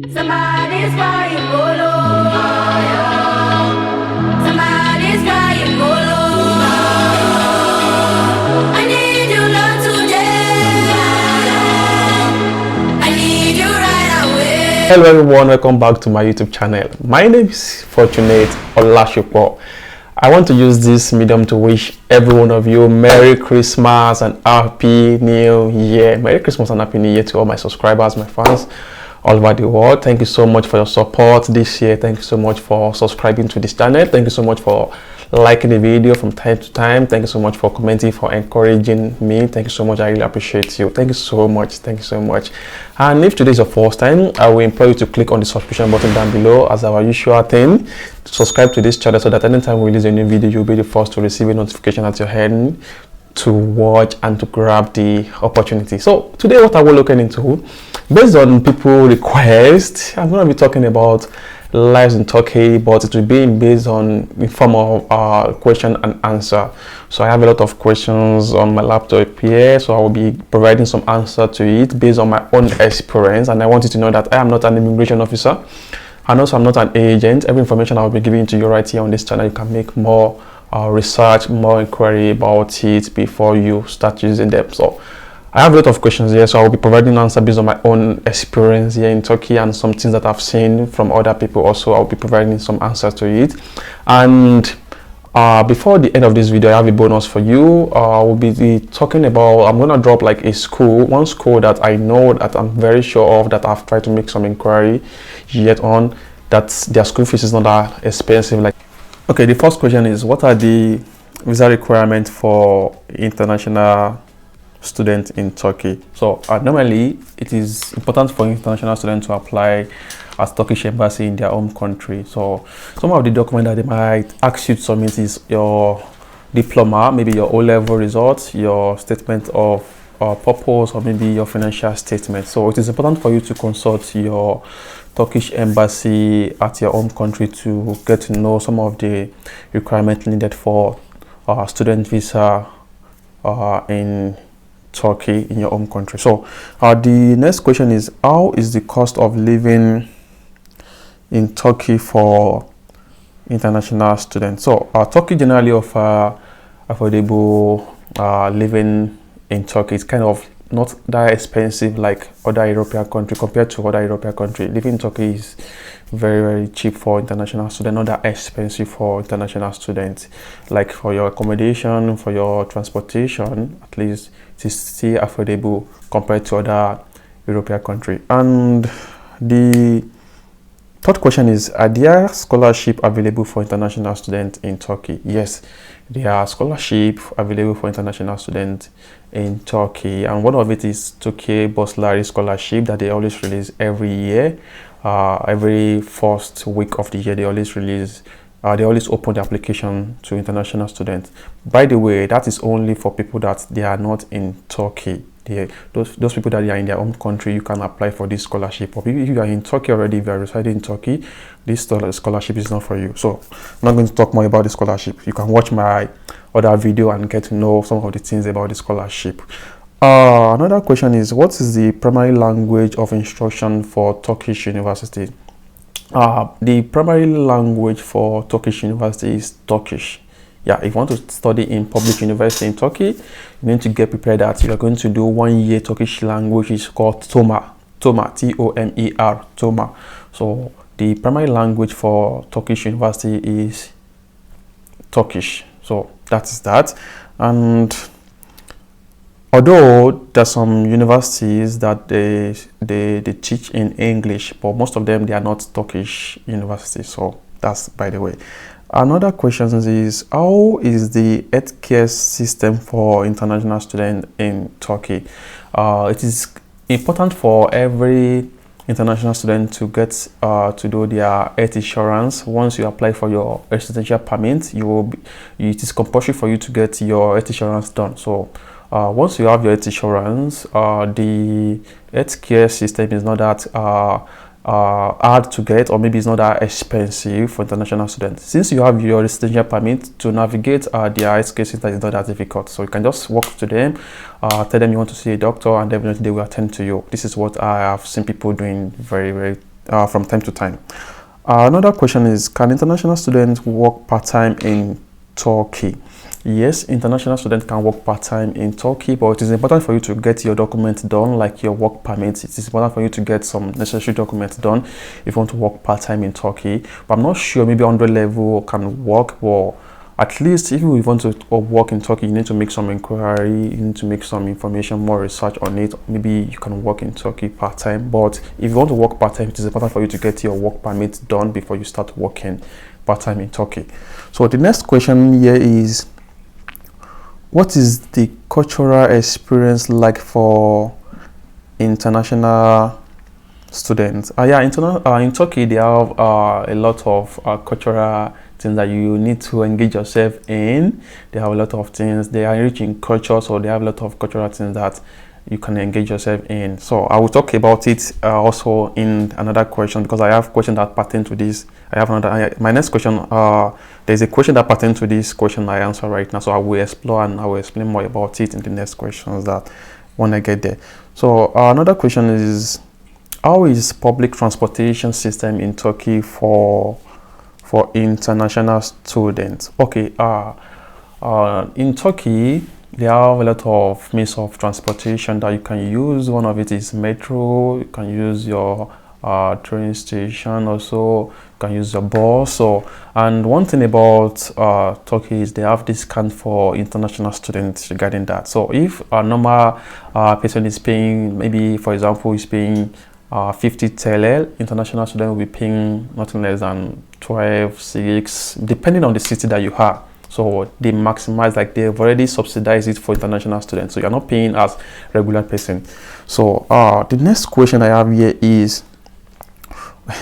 Somebody's crying bolo. Somebody's crying bolo. I need you not today. I need you right away. Hello everyone, welcome back to my YouTube channel. My name is Fortunate Olashopo. I want to use this medium to wish every one of you Merry Christmas and Happy New Year. Merry Christmas and Happy New Year to all my subscribers, my fans all over the world. Thank you so much for your support this year. Thank you so much for subscribing to this channel. Thank you so much for liking the video from time to time. Thank you so much for commenting, for encouraging me. Thank you so much. I really appreciate you. Thank you so much. Thank you so much. And if today is your first time, I will implore you to click on the subscription button down below as our usual thing. Subscribe to this channel so that anytime we release a new video, you'll be the first to receive a notification at your end to watch and to grab the opportunity. So today what are we looking into? Based on people request, I'm going to be talking about lives in Turkey, but it will be based on in form of question and answer. So I have a lot of questions on my laptop here, so I will be providing some answer to it based on my own experience. And I want you to know that I am not an immigration officer, and also I'm not an agent. Every information I will be giving to you right here on this channel, you can make more research, more inquiry about it before you start using them. So I have a lot of questions here, so I will be providing answers based on my own experience here in Turkey and some things that I've seen from other people. Also, I'll be providing some answers to it. And before the end of this video, I have a bonus for you. I will be talking about, I'm going to drop like one school that I know, that I'm very sure of, that I've tried to make some inquiry yet on, that their school fees is not that expensive. Like, okay, the first question is, what are the visa requirements for international students in Turkey? So normally it is important for international students to apply at Turkish embassy in their home country. So some of the documents that they might ask you to submit is your diploma, maybe your O-level results, your statement of purpose, or maybe your financial statement. So it is important for you to consult your Turkish embassy at your home country to get to know some of the requirements needed for student visa in Turkey, in your home country. So the next question is, how is the cost of living in Turkey for international students? So Turkey generally offer affordable living in Turkey. It's kind of not that expensive like other European country. Compared to other European country, living in Turkey is very, very cheap for international students, not that expensive for international students. Like for your accommodation, for your transportation, at least it is still affordable compared to other European country. And the third question is, are there scholarships available for international students in Turkey? Yes, there are scholarships available for international students in Turkey, and one of it is Turkey Bursary Scholarship that they always release every year. Every first week of the year, they always release. They always open the application to international students. By the way, that is only for people that they are not in Turkey. Those people that are in their own country, you can apply for this scholarship. Or if you are in Turkey already, if you are residing in Turkey, this scholarship is not for you. So I'm not going to talk more about the scholarship. You can watch my other video and get to know some of the things about the scholarship. Another question is, what is the primary language of instruction for Turkish university? The primary language for Turkish university is Turkish. Yeah, if you want to study in public university in Turkey, you need to get prepared that you are going to do 1 year Turkish language. Is called TOMA, T-O-M-E-R, TOMA. So the primary language for Turkish university is Turkish. So that is that. And although there's some universities that they teach in English, but most of them, they are not Turkish universities. So that's by the way. Another question is, how is the healthcare system for international students in Turkey? It is important for every international student to get to do their health insurance. Once you apply for your residential permit, it is compulsory for you to get your health insurance done. So once you have your health insurance, the healthcare system is not that hard to get, or maybe it's not that expensive for international students. Since you have your residential permit, to navigate the healthcare system is not that difficult. So you can just walk to them, tell them you want to see a doctor, and definitely they will attend to you. This is what I have seen people doing very, very from time to time. Another question is, can international students work part-time in Turkey? Yes, international students can work part-time in Turkey, but it is important for you to get your documents done, like your work permit. It is important for you to get some necessary documents done if you want to work part-time in Turkey. But I'm not sure, maybe 100 level can work, or at least if you want to work in Turkey, you need to make some inquiry, you need to make some information, more research on it. Maybe you can work in Turkey part-time, but if you want to work part-time, it is important for you to get your work permit done before you start working part-time in Turkey. So the next question here is, what is the cultural experience like for international students? In Turkey, they have a lot of cultural things that you need to engage yourself in. They have a lot of things. They are rich in culture, so they have a lot of cultural things that you can engage yourself in. So I will talk about it also in another question, because I have questions that pertain to this. My next question, there's a question that pertains to this question I answer right now, so I will explore and I will explain more about it in the next questions that when I get there. So another question is, how is public transportation system in Turkey for international students? Okay, in Turkey, they have a lot of means of transportation that you can use. One of it is metro. You can use your train station, also you can use your bus. And one thing about Turkey is they have discount for international students regarding that. So if a normal person is paying, maybe for example is paying 50 TL, international student will be paying nothing less than 12, 6, depending on the city that you have. So they maximize, like they've already subsidized it for international students, so you're not paying as regular person. So the next question I have here is,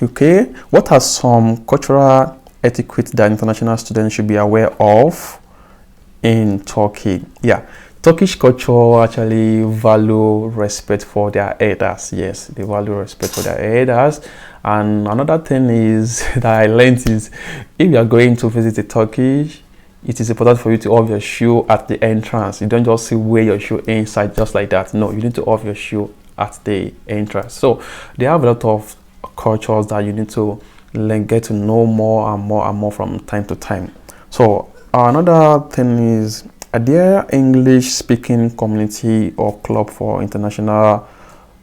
okay, what are some cultural etiquette that international students should be aware of in Turkey? Yeah, Turkish culture actually value respect for their elders. Yes, they value respect for their elders. And another thing is that I learned is, if you are going to visit a Turkish, it is important for you to off your shoe at the entrance. You don't just wear your shoe inside just like that. No, you need to off your shoe at the entrance. So they have a lot of cultures that you need to get to know more and more from time to time. So another thing is, are there English speaking community or club for international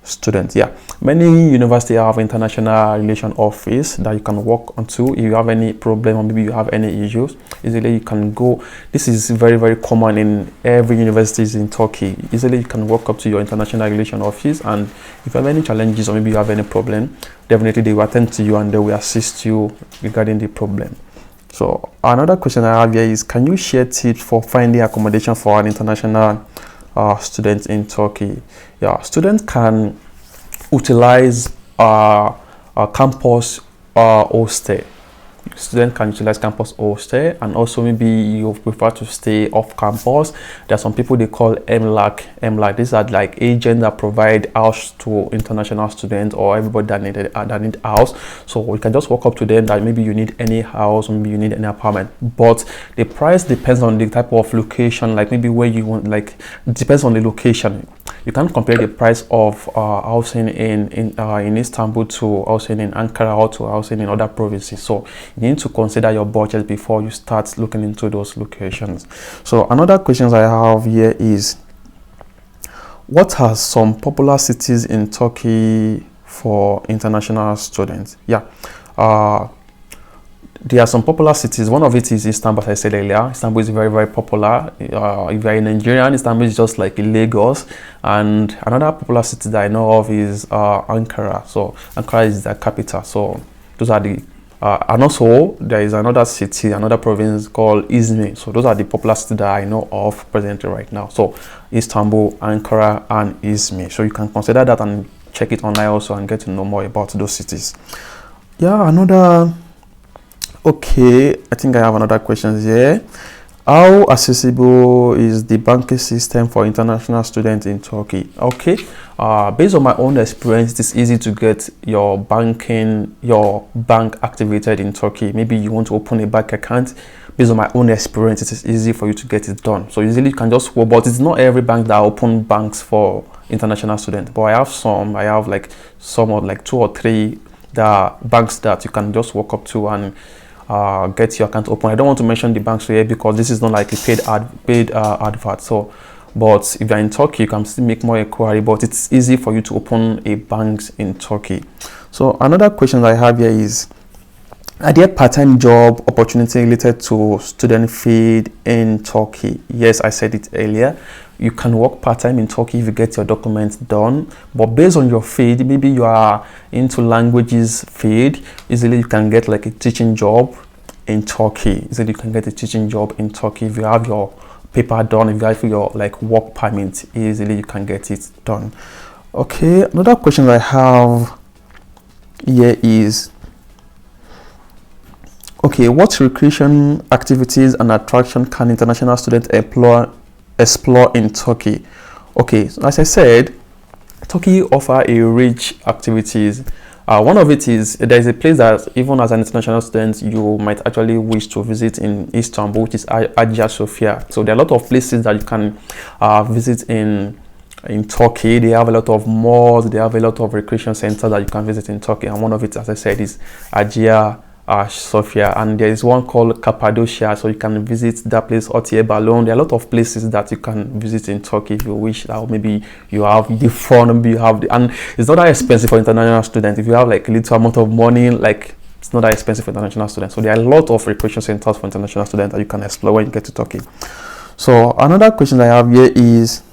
students? Yeah, many universities have international relation office that you can work onto. If you have any problem or maybe you have any issues, easily you can go. This is very common in every university in Turkey. Easily you can walk up to your international relation office, and if you have any challenges or maybe you have any problem, definitely they will attend to you and they will assist you regarding the problem. So another question I have here is, can you share tips for finding accommodation for an international students in Turkey? Yeah, students can utilize campus hostel. Students can utilize campus hostel, and also maybe you prefer to stay off campus. There are some people they call Embark. These are like agents that provide house to international students or everybody that need house. So you can just walk up to them that maybe you need any house, maybe you need any apartment, but the price depends on the type of location, like maybe where you want, like it depends on the location. You can't compare the price of housing in Istanbul to housing in Ankara or to housing in other provinces. So you need to consider your budget before you start looking into those locations. So another questions I have here is, what are some popular cities in Turkey for international students? Yeah, there are some popular cities. One of it is Istanbul, as I said earlier. Istanbul is very popular. If you're a Nigerian, Istanbul is just like Lagos. And another popular city that I know of is Ankara. So Ankara is the capital. So those are the and also there is another city, another province called Izmir. So those are the popular cities that I know of presently right now. So Istanbul, Ankara, and Izmir. So you can consider that and check it online also and get to know more about those cities. Yeah, okay, I think I have another question here. How accessible is the banking system for international students in Turkey? Okay, based on my own experience, it's easy to get your bank activated in Turkey. Maybe you want to open a bank account. Based on my own experience, it is easy for you to get it done. So usually you can just go, but it's not every bank that open banks for international students. But I have like 2 or 3 there are banks that you can just walk up to and get your account open. I don't want to mention the banks here because this is not like a paid advert. So, but if you're in Turkey, you can still make more inquiry, but it's easy for you to open a bank in Turkey. So another question I have here is, are there part-time job opportunity related to student feed in Turkey? Yes, I said it earlier. You can work part-time in Turkey if you get your documents done, but based on your field, maybe you are into languages field, easily you can get like a teaching job in Turkey. Easily you can get a teaching job in Turkey if you have your paper done, if you have your like work permit, easily you can get it done. Okay, another question I have here is, okay, what recreation activities and attraction can international students explore in Turkey? Okay, so as I said, Turkey offer a rich activities. One of it is, there is a place that even as an international student you might actually wish to visit in Istanbul, which is Hagia Sophia. So there are a lot of places that you can visit in Turkey. They have a lot of malls, they have a lot of recreation centers that you can visit in Turkey, and one of it, as I said, is Hagia Sophia, and there is one called Cappadocia, so you can visit that place. Otie Balon. There are a lot of places that you can visit in Turkey if you wish. That maybe you have the fun, maybe you have and it's not that expensive for international students. If you have like a little amount of money, like it's not that expensive for international students. So there are a lot of recreation centers for international students that you can explore when you get to Turkey. So another question I have here is,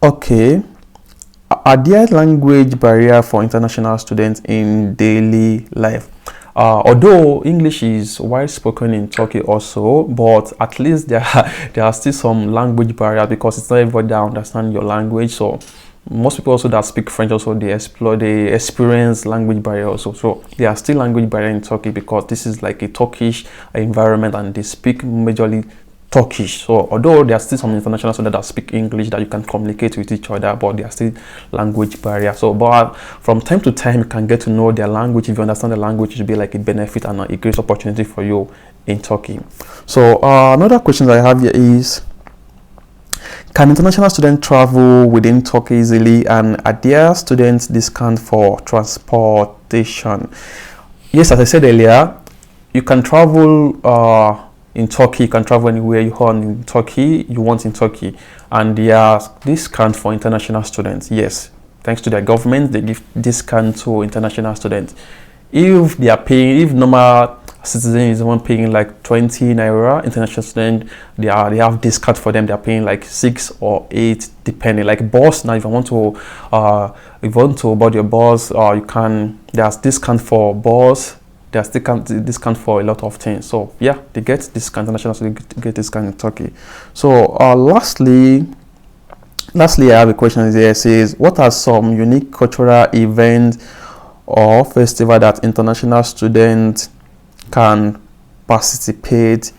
okay, are there language barrier for international students in daily life? Although English is widely spoken in Turkey also, but at least there are still some language barrier because it's not everybody that understands your language. So most people also that speak French also they experience language barrier also. So there are still language barrier in Turkey because this is like a Turkish environment and they speak majorly Turkish. So although there are still some international students that speak English that you can communicate with each other, but there are still language barrier. So but from time to time you can get to know their language. If you understand the language, it will be like a benefit and a great opportunity for you in Turkey. So another question that I have here is, can international students travel within Turkey easily, and are there students discount for transportation? Yes, as I said earlier, you can travel in Turkey. You can travel anywhere you want in Turkey, and there are discount for international students. Yes, thanks to their government, they give discount to international students. If they are paying, if normal citizen is one paying like 20 naira, international student they have discount for them. They are paying like 6 or 8 depending. Like bus now, if you want to board your bus, you can. There's discount for bus. There's discount for a lot of things. So yeah, they get discount, international students get discount in Turkey. So lastly I have a question here. It says, what are some unique cultural events or festival that international students can participate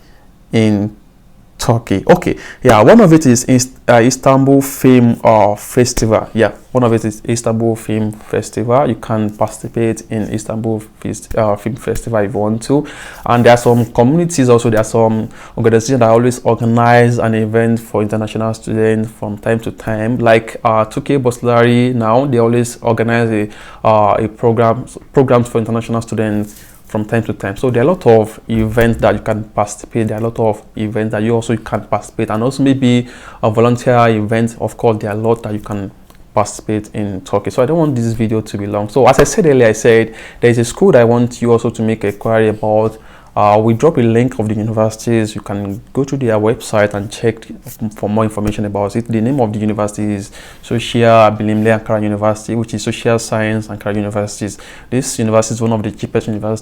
in Turkey? Okay, yeah, one of it is Istanbul Film Festival. Yeah, one of it is Istanbul Film Festival. You can participate in Istanbul Film Festival if you want to. And there are some communities also. There are some organizations that always organize an event for international students from time to time. Like Türkiye Boursaları now, they always organize a programs for international students from time to time. So there are a lot of events that you can participate. There are a lot of events that you also can participate, and also maybe a volunteer event. Of course, there are a lot that you can participate in Turkey. So I don't want this video to be long. So as I said earlier, I said there is a school that I want you also to make a query about. We drop a link of the universities. You can go to their website and check for more information about it. The name of the university is Social Bilimler Ankara University, which is Social Science Ankara Universities. This university is one of the cheapest universities